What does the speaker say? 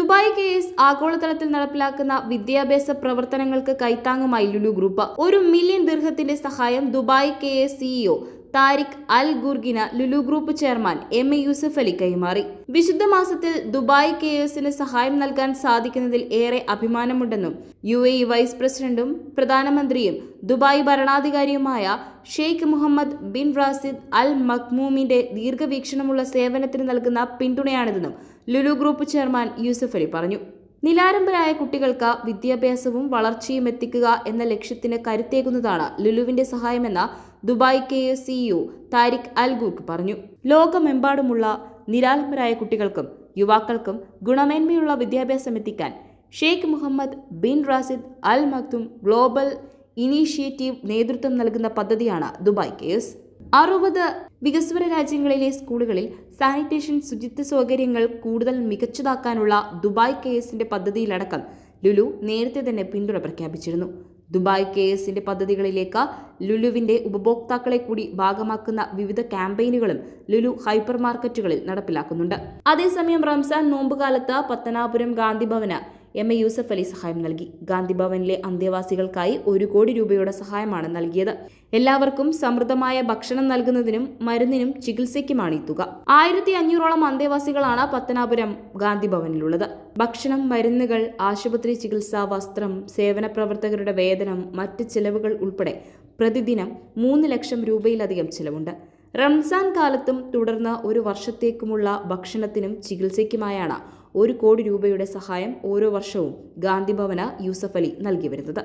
Dubai case ആഗോളതലത്തിൽ നടപ്പിലാക്കുന്ന വിദ്യാഭ്യാസ പ്രവർത്തനങ്ങൾക്ക് കൈത്താങ്ങുമായി ലുലു ഗ്രൂപ്പ് $1 മില്യൺ ദിർഹത്തിന്റെ സഹായം Dubai KS CEO Tariq Al ഗുർഗിന് Lulu group chairman MA Yusuff Ali കൈമാറി. വിശുദ്ധ മാസത്തിൽ ദുബായ് KSന് സഹായം നൽകാൻ സാധിക്കുന്നതിൽ ഏറെ അഭിമാനമുണ്ടെന്നും UAE വൈസ് പ്രസിഡന്റും പ്രധാനമന്ത്രിയും ദുബായ് ഭരണാധികാരിയുമായ ഷെയ്ഖ് മുഹമ്മദ് ബിൻ റാസിദ് അൽ മഖ്മൂമിന്റെ ദീർഘവീക്ഷണമുള്ള സേവനത്തിന് നൽകുന്ന പിന്തുണയാണിതെന്നും ലുലു ഗ്രൂപ്പ് ചെയർമാൻ യൂസഫ് അലി പറഞ്ഞു. നിലാരംഭരായ കുട്ടികൾക്ക് വിദ്യാഭ്യാസവും വളർച്ചയും എത്തിക്കുക എന്ന ലക്ഷ്യത്തിന് കരുത്തേകുന്നതാണ് ലുലുവിന്റെ സഹായമെന്ന് ദുബായ് KS CEO താരിഖ് അൽ ഗുർഗ് പറഞ്ഞു. ലോകമെമ്പാടുമുള്ള നിരാലംബരായ കുട്ടികൾക്കും യുവാക്കൾക്കും ഗുണമേന്മയുള്ള വിദ്യാഭ്യാസം എത്തിക്കാൻ ഷെയ്ഖ് മുഹമ്മദ് ബിൻ റാസിദ് അൽ മക്തും ഗ്ലോബൽ ഇനീഷ്യേറ്റീവ് നേതൃത്വം നൽകുന്ന പദ്ധതിയാണ് ദുബായ് KS. 60 വികസ്വര രാജ്യങ്ങളിലെ സ്കൂളുകളിൽ സാനിറ്റേഷൻ ശുചിത്വ സൗകര്യങ്ങൾ കൂടുതൽ മികച്ചതാക്കാനുള്ള ദുബായ് KSന്റെ പദ്ധതിയിലടക്കം ലുലു നേരത്തെ തന്നെ പിന്തുണ പ്രഖ്യാപിച്ചിരുന്നു. ദുബായ് KSന്റെ പദ്ധതികളിലേക്ക് ലുലുവിന്റെ ഉപഭോക്താക്കളെ കൂടി ഭാഗമാക്കുന്ന വിവിധ ക്യാമ്പയിനുകളും ലുലു ഹൈപ്പർ മാർക്കറ്റുകളിൽ നടപ്പിലാക്കുന്നുണ്ട്. അതേസമയം റംസാൻ നോമ്പുകാലത്ത് പത്തനാപുരം ഗാന്ധി ഭവന് MA യൂസഫ് അലി സഹായം നൽകി. ഗാന്ധി ഭവനിലെ അന്തേവാസികൾക്കായി 1 കോടി രൂപയുടെ സഹായമാണ് നൽകിയത്. എല്ലാവർക്കും സമൃദ്ധമായ ഭക്ഷണം നൽകുന്നതിനും മരുന്നിനും ചികിത്സയ്ക്കുമാണ് ഈ തുക. 1500ഓളം അന്തേവാസികളാണ് പത്തനാപുരം ഗാന്ധി ഭവനിലുള്ളത്. ഭക്ഷണം, മരുന്നുകൾ, ആശുപത്രി ചികിത്സ, വസ്ത്രം, സേവന പ്രവർത്തകരുടെ വേതനം, മറ്റ് ചെലവുകൾ ഉൾപ്പെടെ പ്രതിദിനം 3 ലക്ഷം രൂപയിലധികം ചെലവുണ്ട്. റംസാൻ കാലത്തും തുടർന്ന് 1 വർഷത്തേക്കുമുള്ള ഭക്ഷണത്തിനും ചികിത്സയ്ക്കുമായാണ് 1 കോടി രൂപയുടെ സഹായം ഓരോ വർഷവും ഗാന്ധി ഭവന് യൂസഫ് അലി നൽകി വരുന്നത്.